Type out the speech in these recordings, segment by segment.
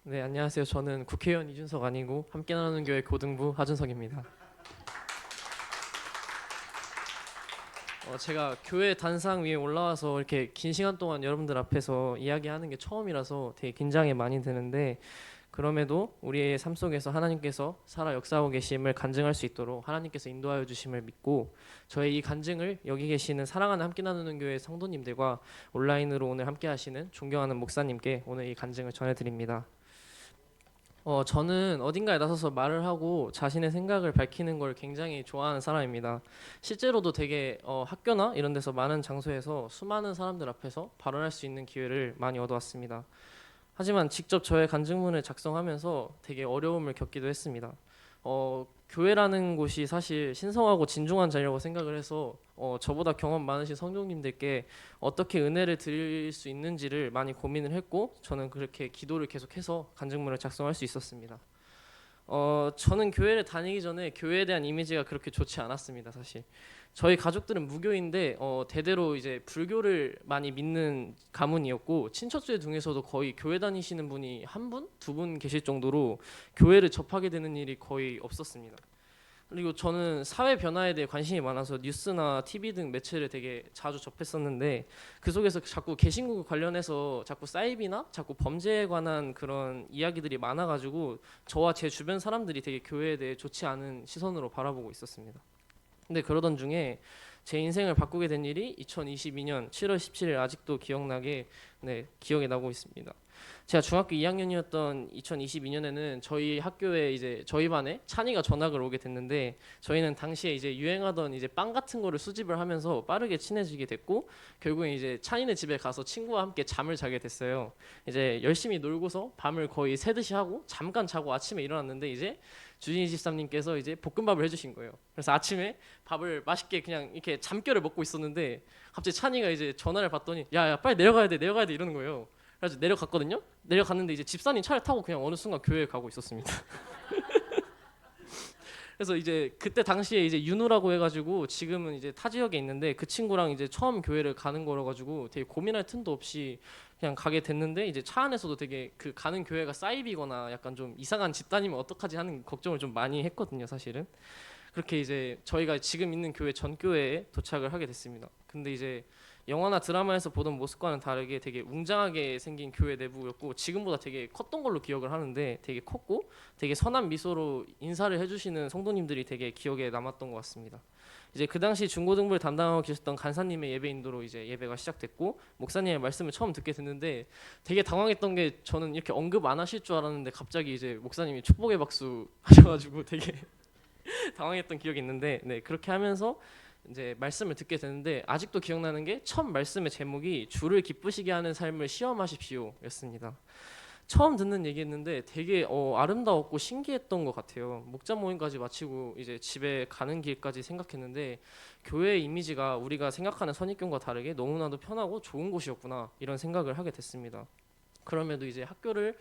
네, 안녕하세요. 저는 국회의원 이준석 아니고 함께 나누는 교회 고등부 하준석입니다. 제가 교회 단상 위에 올라와서 이렇게 긴 시간 동안 여러분들 앞에서 이야기하는 게 처음이라서 되게 긴장이 많이 되는데, 그럼에도 우리의 삶 속에서 하나님께서 살아 역사하고 계심을 간증할 수 있도록 하나님께서 인도하여 주심을 믿고, 저의 이 간증을 여기 계시는 사랑하는 함께 나누는 교회 성도님들과 온라인으로 오늘 함께 하시는 존경하는 목사님께 오늘 이 간증을 전해드립니다. 저는 어딘가에 나서서 말을 하고 자신의 생각을 밝히는 걸 굉장히 좋아하는 사람입니다. 실제로도 되게 학교나 이런 데서 많은 장소에서 수많은 사람들 앞에서 발언할 수 있는 기회를 많이 얻어왔습니다. 하지만 직접 저의 간증문을 작성하면서 되게 어려움을 겪기도 했습니다. 교회라는 곳이 사실 신성하고 진중한 자리라고 생각을 해서 저보다 경험 많으신 성도님들께 어떻게 은혜를 드릴 수 있는지를 많이 고민을 했고, 저는 그렇게 기도를 계속해서 간증문을 작성할 수 있었습니다. 저는 교회를 다니기 전에 교회에 대한 이미지가 그렇게 좋지 않았습니다, 사실. 저희 가족들은 무교인데 대대로 이제 불교를 많이 믿는 가문이었고, 친척들 중에서도 거의 교회 다니시는 분이 한 분, 두 분 계실 정도로 교회를 접하게 되는 일이 거의 없었습니다. 그리고 저는 사회 변화에 대해 관심이 많아서 뉴스나 TV 등 매체를 되게 자주 접했었는데, 그 속에서 자꾸 개신국 관련해서 자꾸 사이비나 자꾸 범죄에 관한 그런 이야기들이 많아가지고 저와 제 주변 사람들이 되게 교회에 대해 좋지 않은 시선으로 바라보고 있었습니다. 근데 그러던 중에 제 인생을 바꾸게 된 일이 2022년 7월 17일 아직도 기억나게, 기억에 나고 있습니다. 제가 중학교 2학년이었던 2022년에는 저희 학교에 이제 저희 반에 찬이가 전학을 오게 됐는데, 저희는 당시에 이제 유행하던 이제 빵 같은 거를 수집을 하면서 빠르게 친해지게 됐고, 결국에 이제 찬이네 집에 가서 친구와 함께 잠을 자게 됐어요. 이제 열심히 놀고서 밤을 거의 새듯이 하고 잠깐 자고 아침에 일어났는데, 이제 주진희 집사님께서 이제 볶음밥을 해주신 거예요. 그래서 아침에 밥을 맛있게 그냥 이렇게 잠결을 먹고 있었는데, 갑자기 찬이가 이제 전화를 받더니 야야 빨리 내려가야 돼 내려가야 돼 이러는 거예요. 그래서 내려갔거든요. 내려갔는데 이제 집사님 차를 타고 그냥 어느 순간 교회에 가고 있었습니다. 그래서 이제 그때 당시에 이제 윤우라고 해가지고 지금은 이제 타 지역에 있는데, 그 친구랑 이제 처음 교회를 가는 거라 가지고 되게 고민할 틈도 없이 그냥 가게 됐는데, 이제 차 안에서도 되게 그 가는 교회가 사이비거나 약간 좀 이상한 집단이면 어떡하지 하는 걱정을 좀 많이 했거든요, 사실은. 그렇게 이제 저희가 지금 있는 교회 전 교회에 도착을 하게 됐습니다. 근데 이제 영화나 드라마에서 보던 모습과는 다르게 되게 웅장하게 생긴 교회 내부였고, 지금보다 되게 컸던 걸로 기억을 하는데, 되게 컸고 되게 선한 미소로 인사를 해주시는 성도님들이 되게 기억에 남았던 것 같습니다. 이제 그 당시 중고등부를 담당하고 계셨던 간사님의 예배 인도로 이제 예배가 시작됐고, 목사님의 말씀을 처음 듣게 됐는데 되게 당황했던 게, 저는 이렇게 언급 안 하실 줄 알았는데 갑자기 이제 목사님이 축복의 박수 하셔가지고 되게 당황했던 기억이 있는데, 그렇게 하면서 이제 말씀을 듣게 되는데, 아직도 기억나는 게 첫 말씀의 제목이 주를 기쁘시게 하는 삶을 시험하십시오였습니다. 처음 듣는 얘기였는데 되게 아름다웠고 신기했던 것 같아요. 목자 모임까지 마치고 이제 집에 가는 길까지 생각했는데, 교회의 이미지가 우리가 생각하는 선입견과 다르게 너무나도 편하고 좋은 곳이었구나, 이런 생각을 하게 됐습니다. 그럼에도 이제 학교를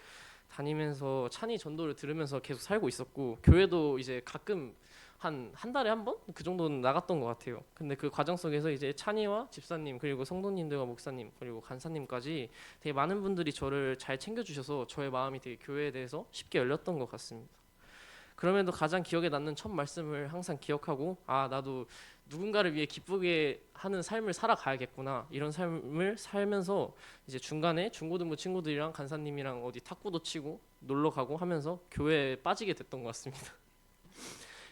다니면서 찬이 전도를 들으면서 계속 살고 있었고, 교회도 이제 가끔 한 달에 한 번 그 정도는 나갔던 것 같아요. 근데 그 과정 속에서 이제 찬이와 집사님, 그리고 성도님들과 목사님, 그리고 간사님까지 되게 많은 분들이 저를 잘 챙겨주셔서 저의 마음이 되게 교회에 대해서 쉽게 열렸던 것 같습니다. 그럼에도 가장 기억에 남는 첫 말씀을 항상 기억하고, 아 나도 누군가를 위해 기쁘게 하는 삶을 살아가야겠구나, 이런 삶을 살면서 이제 중간에 중고등부 친구들이랑 간사님이랑 어디 탁구도 치고 놀러 가고 하면서 교회에 빠지게 됐던 것 같습니다.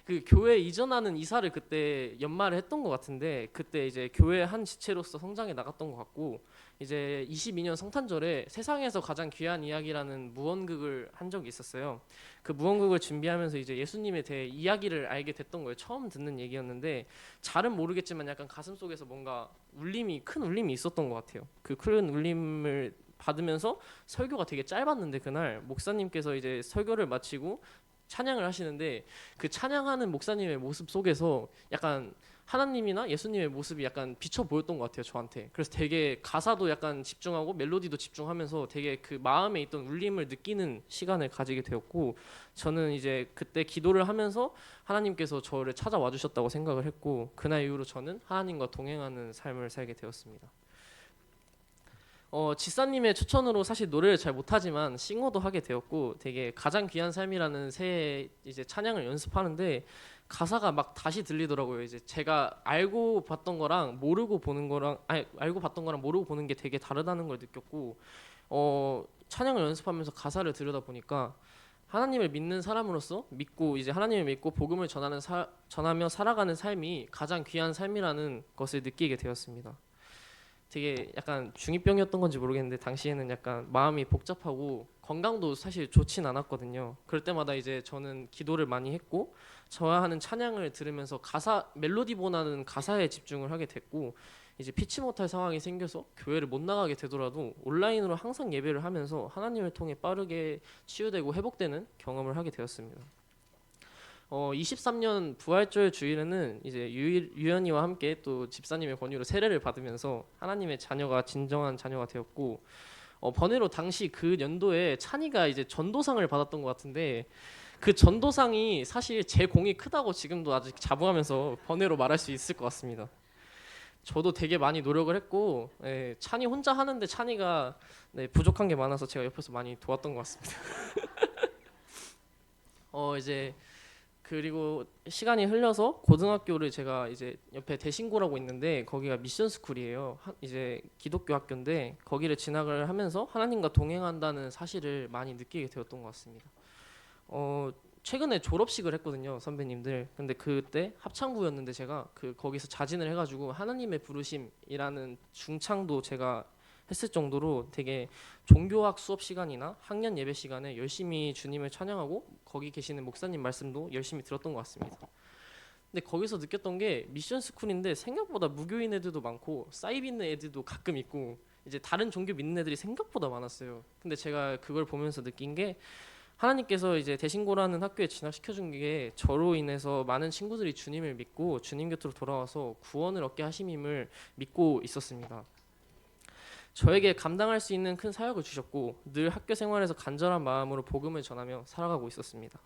그 교회 이전하는 이사를 그때 연말에 했던 것 같은데, 그때 이제 교회 한 지체로서 성장해 나갔던 것 같고, 이제 22년 성탄절에 세상에서 가장 귀한 이야기라는 무언극을 한 적이 있었어요. 그 무언극을 준비하면서 이제 예수님에 대해 이야기를 알게 됐던 거예요. 처음 듣는 얘기였는데 잘은 모르겠지만 약간 가슴 속에서 뭔가 울림이, 큰 울림이 있었던 것 같아요. 그 큰 울림을 받으면서 설교가 되게 짧았는데, 그날 목사님께서 이제 설교를 마치고 찬양을 하시는데, 그 찬양하는 목사님의 모습 속에서 약간 하나님이나 예수님의 모습이 약간 비쳐 보였던 것 같아요, 저한테. 그래서 되게 가사도 약간 집중하고 멜로디도 집중하면서 되게 그 마음에 있던 울림을 느끼는 시간을 가지게 되었고, 저는 이제 그때 기도를 하면서 하나님께서 저를 찾아와 주셨다고 생각을 했고, 그날 이후로 저는 하나님과 동행하는 삶을 살게 되었습니다. 지사님의 추천으로 사실 노래를 잘 못하지만 싱어도 하게 되었고 되게 가장 귀한 삶이라는 새해 이제 찬양을 연습하는데 가사가 막 다시 들리더라고요. 이제 제가 알고 봤던 거랑 모르고 보는 거랑 아니 알고 봤던 거랑 모르고 보는 게 되게 다르다는 걸 느꼈고 찬양을 연습하면서 가사를 들여다 보니까 하나님을 믿는 사람으로서 믿고 이제 하나님을 믿고 복음을 전하며 살아가는 삶이 가장 귀한 삶이라는 것을 느끼게 되었습니다. 되게 약간 중이병이었던 건지 모르겠는데 당시에는 약간 마음이 복잡하고 건강도 사실 좋진 않았거든요. 그럴 때마다 이제 저는 기도를 많이 했고 좋아하는 찬양을 들으면서 가사 멜로디보다는 가사에 집중을 하게 됐고 이제 피치 못할 상황이 생겨서 교회를 못 나가게 되더라도 온라인으로 항상 예배를 하면서 하나님을 통해 빠르게 치유되고 회복되는 경험을 하게 되었습니다. 23년 부활절 주일에는 이제 유연이와 함께 또 집사님의 권유로 세례를 받으면서 하나님의 자녀가 진정한 자녀가 되었고 번외로 당시 그 연도에 찬이가 이제 전도상을 받았던 것 같은데 그 전도상이 사실 제 공이 크다고 지금도 아직 자부하면서 번외로 말할 수 있을 것 같습니다. 저도 되게 많이 노력을 했고 찬이 혼자 하는데 찬이가 부족한 게 많아서 제가 옆에서 많이 도왔던 것 같습니다. 이제 그리고 시간이 흘러서 고등학교를 제가 이제 옆에 대신고라고 있는데 거기가 미션 스쿨이에요. 이제 기독교 학교인데 거기를 진학을 하면서 하나님과 동행한다는 사실을 많이 느끼게 되었던 것 같습니다. 최근에 졸업식을 했거든요, 선배님들. 근데 그때 합창부였는데 제가 거기서 자진을 해가지고 하나님의 부르심이라는 중창도 제가 했을 정도로 되게 종교학 수업 시간이나 학년 예배 시간에 열심히 주님을 찬양하고 거기 계시는 목사님 말씀도 열심히 들었던 것 같습니다. 근데 거기서 느꼈던 게 미션 스쿨인데 생각보다 무교인 애들도 많고 사이비 있는 애들도 가끔 있고 이제 다른 종교 믿는 애들이 생각보다 많았어요. 근데 제가 그걸 보면서 느낀 게 하나님께서 이제 대신고라는 학교에 진학시켜준 게 저로 인해서 많은 친구들이 주님을 믿고 주님 곁으로 돌아와서 구원을 얻게 하심임을 믿고 있었습니다. 저에게 감당할 수 있는 큰 사역을 주셨고 늘 학교 생활에서 간절한 마음으로 복음을 전하며 살아가고 있었습니다.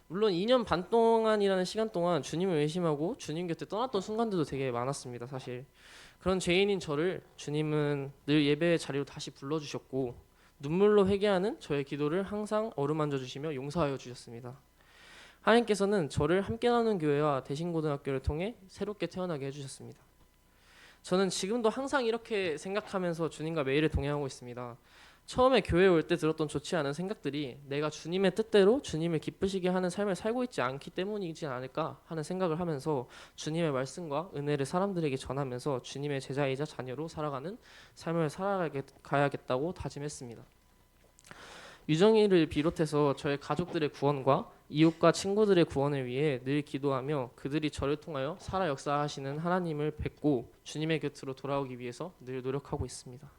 물론 2년 반 동안이라는 시간 동안 주님을 의심하고 주님 곁에 떠났던 순간들도 되게 많았습니다. 사실 그런 죄인인 저를 주님은 늘 예배의 자리로 다시 불러주셨고 눈물로 회개하는 저의 기도를 항상 어루만져 주시며 용서하여 주셨습니다. 하나님께서는 저를 함께 나누는 교회와 대신고등학교를 통해 새롭게 태어나게 해주셨습니다. 저는 지금도 항상 이렇게 생각하면서 주님과 매일을 동행하고 있습니다. 처음에 교회에 올 때 들었던 좋지 않은 생각들이 내가 주님의 뜻대로 주님을 기쁘시게 하는 삶을 살고 있지 않기 때문이지 않을까 하는 생각을 하면서 주님의 말씀과 은혜를 사람들에게 전하면서 주님의 제자이자 자녀로 살아가는 삶을 살아가야겠다고 다짐했습니다. 유정이를 비롯해서 저의 가족들의 구원과 이웃과 친구들의 구원을 위해 늘 기도하며 그들이 저를 통하여 살아 역사하시는 하나님을 뵙고 주님의 곁으로 돌아오기 위해서 늘 노력하고 있습니다.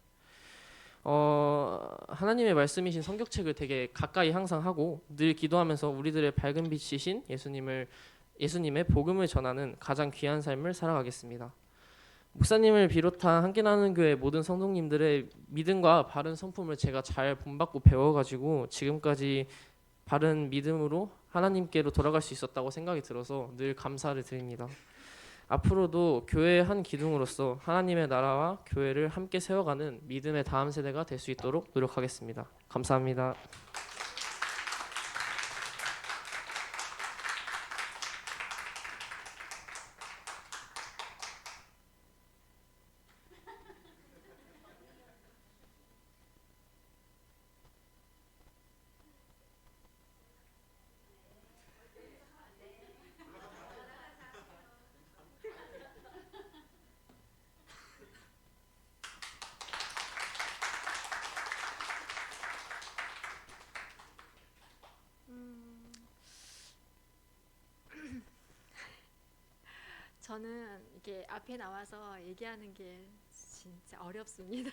하나님의 말씀이신 성경책을 되게 가까이 항상 하고 늘 기도하면서 우리들의 밝은 빛이신 예수님의 복음을 전하는 가장 귀한 삶을 살아가겠습니다. 목사님을 비롯한 함께 나누는 교회 모든 성도님들의 믿음과 바른 성품을 제가 잘 본받고 배워가지고 지금까지 바른 믿음으로 하나님께로 돌아갈 수 있었다고 생각이 들어서 늘 감사를 드립니다. 앞으로도 교회의 한 기둥으로서 하나님의 나라와 교회를 함께 세워가는 믿음의 다음 세대가 될 수 있도록 노력하겠습니다. 감사합니다. 저는 이렇게 앞에 나와서 얘기하는 게 진짜 어렵습니다.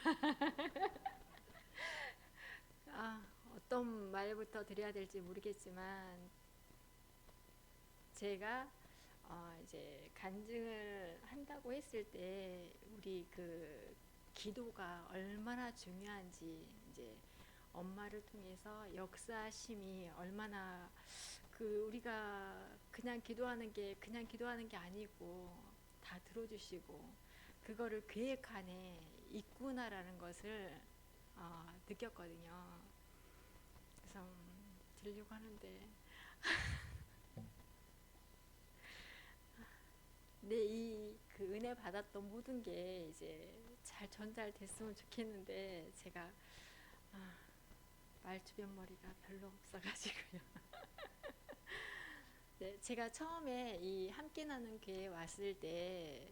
어떤 말부터 드려야 될지 모르겠지만 제가 이제 간증을 한다고 했을 때 우리 그 기도가 얼마나 중요한지 이제 엄마를 통해서 역사심이 얼마나 우리가 그냥 기도하는 게 아니고 다 들어주시고 그거를 계획 안에 있구나라는 것을 느꼈거든요. 그래서 드리려고 하는데 네, 이 그 은혜 받았던 모든 게 이제 잘 전달됐으면 좋겠는데 제가 말주변머리가 별로 없어가지고요. 네, 제가 처음에 이 함께 나눈 교회 왔을 때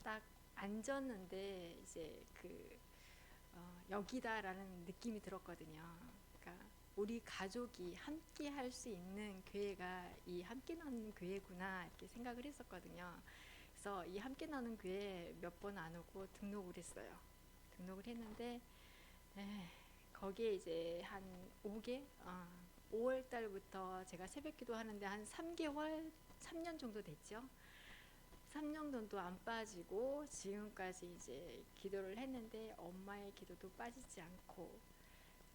딱 앉았는데 이제 여기다라는 느낌이 들었거든요. 그러니까 우리 가족이 함께 할 수 있는 교회가 이 함께 나누는 교회구나 이렇게 생각을 했었거든요. 그래서 이 함께 나누는 교회 몇 번 안 오고 등록을 했어요. 등록을 했는데 거기에 이제 한 5월 달부터 제가 새벽기도 하는데 한 3개월, 3년 정도 됐죠. 3년 정도 안 빠지고 지금까지 이제 기도를 했는데 엄마의 기도도 빠지지 않고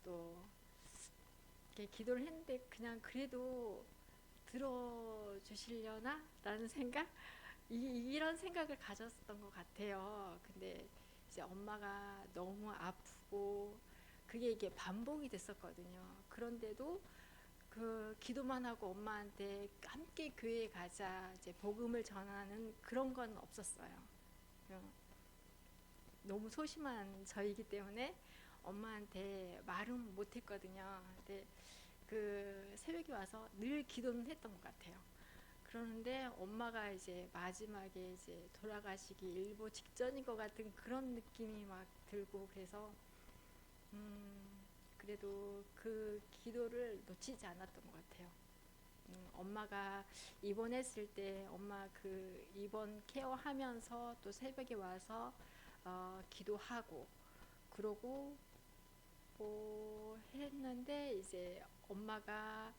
또 이렇게 기도를 했는데 그냥 그래도 들어주시려나? 라는 생각? 이런 생각을 가졌던 것 같아요. 근데 이제 엄마가 너무 아프고 그게 이게 반복이 됐었거든요. 그런데도 그 기도만 하고 엄마한테 함께 교회에 가자 이제 복음을 전하는 그런 건 없었어요. 너무 소심한 저이기 때문에 엄마한테 말은 못했거든요. 근데 그 새벽에 와서 늘 기도는 했던 것 같아요. 그러는데 엄마가 이제 마지막에 이제 돌아가시기 일보 직전인 것 같은 그런 느낌이 막 들고 그래서 그래도 그 기도를 놓치지 않았던 것 같아요. 엄마가 입원했을 때 엄마 그 입원 케어하면서 또 새벽에 와서 기도하고 그러고 했는데 이제 엄마가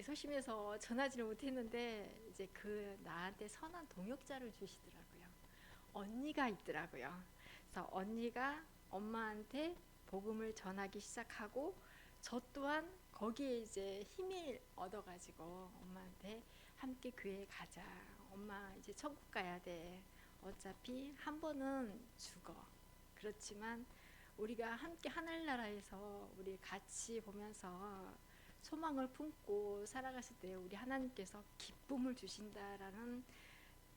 소심해서 전하지를 못했는데 이제 그 나한테 선한 동역자를 주시더라고요. 언니가 있더라고요. 그래서 언니가 엄마한테 복음을 전하기 시작하고 저 또한 거기에 이제 힘을 얻어가지고 엄마한테 함께 교회에 가자. 엄마 이제 천국 가야 돼. 어차피 한 번은 죽어. 그렇지만 우리가 함께 하늘나라에서 우리 같이 보면서 소망을 품고 살아갔을 때 우리 하나님께서 기쁨을 주신다라는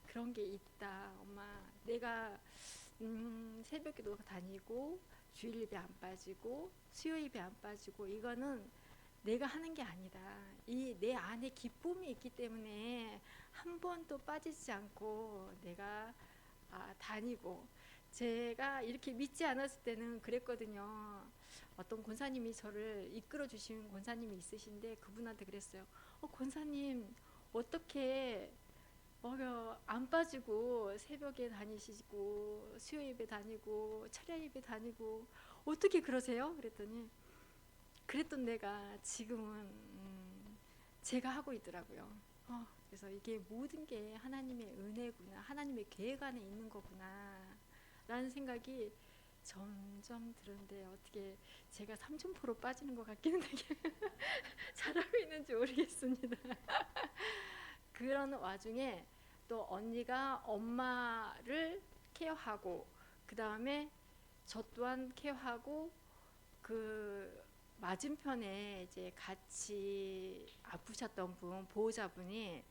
그런 게 있다. 엄마 내가 새벽기도 다니고 주일 예배 안 빠지고 수요 예배 안 빠지고 이거는 내가 하는 게 아니다. 이 내 안에 기쁨이 있기 때문에 한 번도 빠지지 않고 내가 다니고 제가 이렇게 믿지 않았을 때는 그랬거든요. 어떤 권사님이 저를 이끌어 주신 권사님이 있으신데 그분한테 그랬어요. 권사님 어떻게 안 빠지고 새벽에 다니시고 수요 예배 다니고 철야 예배 다니고 어떻게 그러세요? 그랬던 내가 지금은 제가 하고 있더라고요. 그래서 이게 모든 게 하나님의 은혜구나, 하나님의 계획 안에 있는 거구나 라는 생각이 점점 드는데 어떻게 제가 삼천포로 빠지는 것 같기는 되게 잘하고 있는지 모르겠습니다. 그런 와중에 또 언니가 엄마를 케어하고 그 다음에 저 또한 케어하고 그 맞은편에 이제 같이 아프셨던 분 보호자분이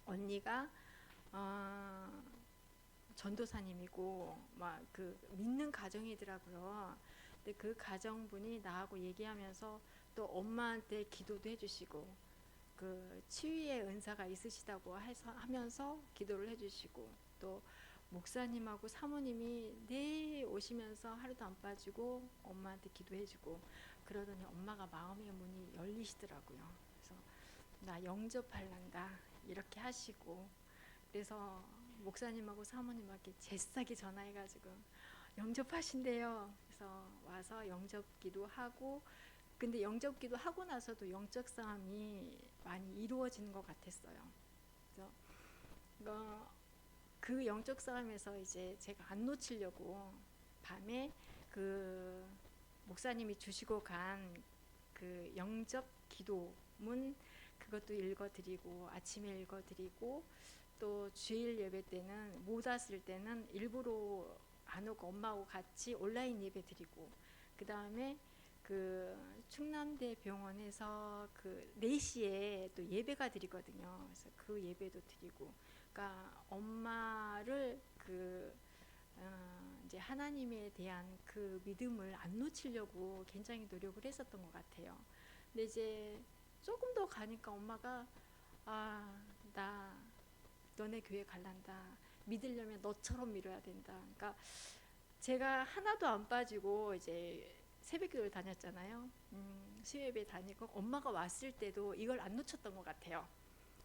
언니가 전도사님이고 막 그 믿는 가정이더라고요. 근데 그 가정분이 나하고 얘기하면서 또 엄마한테 기도도 해주시고 그 치유의 은사가 있으시다고 하면서 기도를 해주시고 또 목사님하고 사모님이 내 오시면서 하루도 안 빠지고 엄마한테 기도해주고 그러더니 엄마가 마음의 문이 열리시더라고요. 그래서 나 영접할란다 이렇게 하시고 그래서 목사님하고 사모님한테 제싸게 전화해가지고 영접하신대요. 그래서 와서 영접기도 하고 근데 영접기도 하고 나서도 영적 싸움이 많이 이루어지는 것 같았어요. 그래서 그 영적 싸움에서 이제 제가 안 놓치려고 밤에 그 목사님이 주시고 간 그 영접 기도문 그것도 읽어드리고 아침에 읽어드리고 또 주일 예배 때는 못 왔을 때는 일부러 안 오고 엄마하고 같이 온라인 예배 드리고, 그 다음에 그 충남대 병원에서 그 4시에 또 예배가 드리거든요. 그래서 그 예배도 드리고, 그러니까 엄마를 이제 하나님에 대한 그 믿음을 안 놓치려고 굉장히 노력을 했었던 것 같아요. 근데 이제 조금 더 가니까 엄마가 나 너네 교회 갈란다. 믿으려면 너처럼 믿어야 된다. 그러니까 제가 하나도 안 빠지고 이제 새벽교회를 다녔잖아요. 수요예배 다니고 엄마가 왔을 때도 이걸 안 놓쳤던 것 같아요.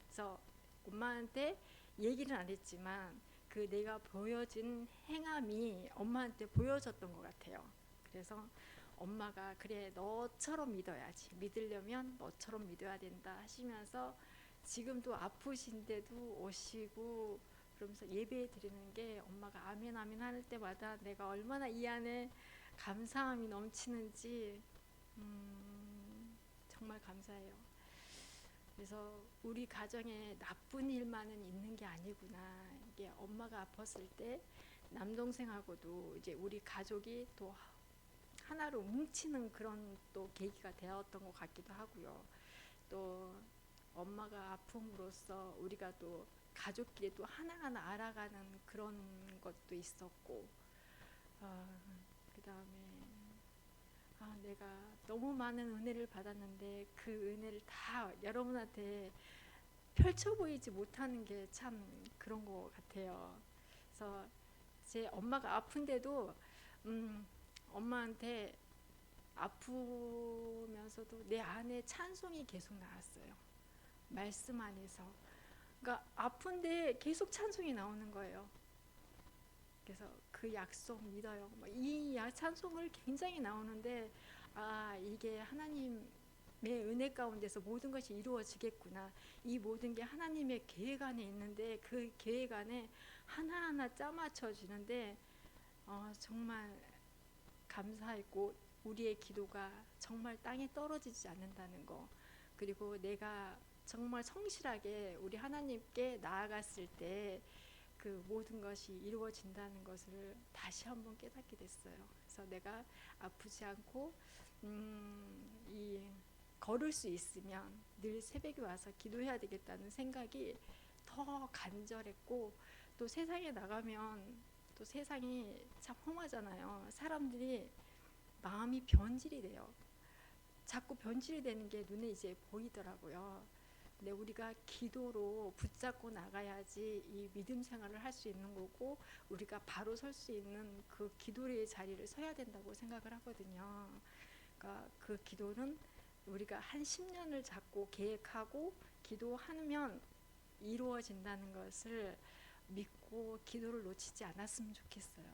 그래서 엄마한테 얘기는 안 했지만 그 내가 보여진 행함이 엄마한테 보여졌던 것 같아요. 그래서 엄마가 그래 너처럼 믿어야지, 믿으려면 너처럼 믿어야 된다 하시면서 지금도 아프신데도 오시고 그러면서 예배 드리는 게 엄마가 아멘 아멘 할 때마다 내가 얼마나 이 안에 감사함이 넘치는지 정말 감사해요. 그래서 우리 가정에 나쁜 일만은 있는 게 아니구나. 이게 엄마가 아팠을 때 남동생하고도 이제 우리 가족이 또 하나로 뭉치는 그런 또 계기가 되었던 것 같기도 하고요. 또 엄마가 아픔으로써 우리가 또 가족끼리 또 하나하나 알아가는 그런 것도 있었고, 그 다음에 내가 너무 많은 은혜를 받았는데 그 은혜를 다 여러분한테 펼쳐 보이지 못하는 게 참 그런 것 같아요. 그래서 제 엄마가 아픈데도 엄마한테 아프면서도 내 안에 찬송이 계속 나왔어요. 말씀 안에서. 그러니까 아픈데 계속 찬송이 나오는 거예요. 그래서 그 약속 믿어요. 이 찬송을 굉장히 나오는데 이게 하나님의 은혜 가운데서 모든 것이 이루어지겠구나. 이 모든 게 하나님의 계획 안에 있는데 그 계획 안에 하나하나 짜맞춰지는데 정말 감사했고 우리의 기도가 정말 땅에 떨어지지 않는다는 거, 그리고 내가 정말 성실하게 우리 하나님께 나아갔을 때 그 모든 것이 이루어진다는 것을 다시 한번 깨닫게 됐어요. 그래서 내가 아프지 않고 걸을 수 있으면 늘 새벽에 와서 기도해야 되겠다는 생각이 더 간절했고, 또 세상에 나가면 또 세상이 참 험하잖아요. 사람들이 마음이 변질이 돼요. 자꾸 변질이 되는 게 눈에 이제 보이더라고요. 근데 우리가 기도로 붙잡고 나가야지 이 믿음 생활을 할 수 있는 거고, 우리가 바로 설 수 있는 그 기도의 자리를 서야 된다고 생각을 하거든요. 그러니까 그 기도는 우리가 한 10년을 잡고 계획하고 기도하면 이루어진다는 것을 믿고 기도를 놓치지 않았으면 좋겠어요.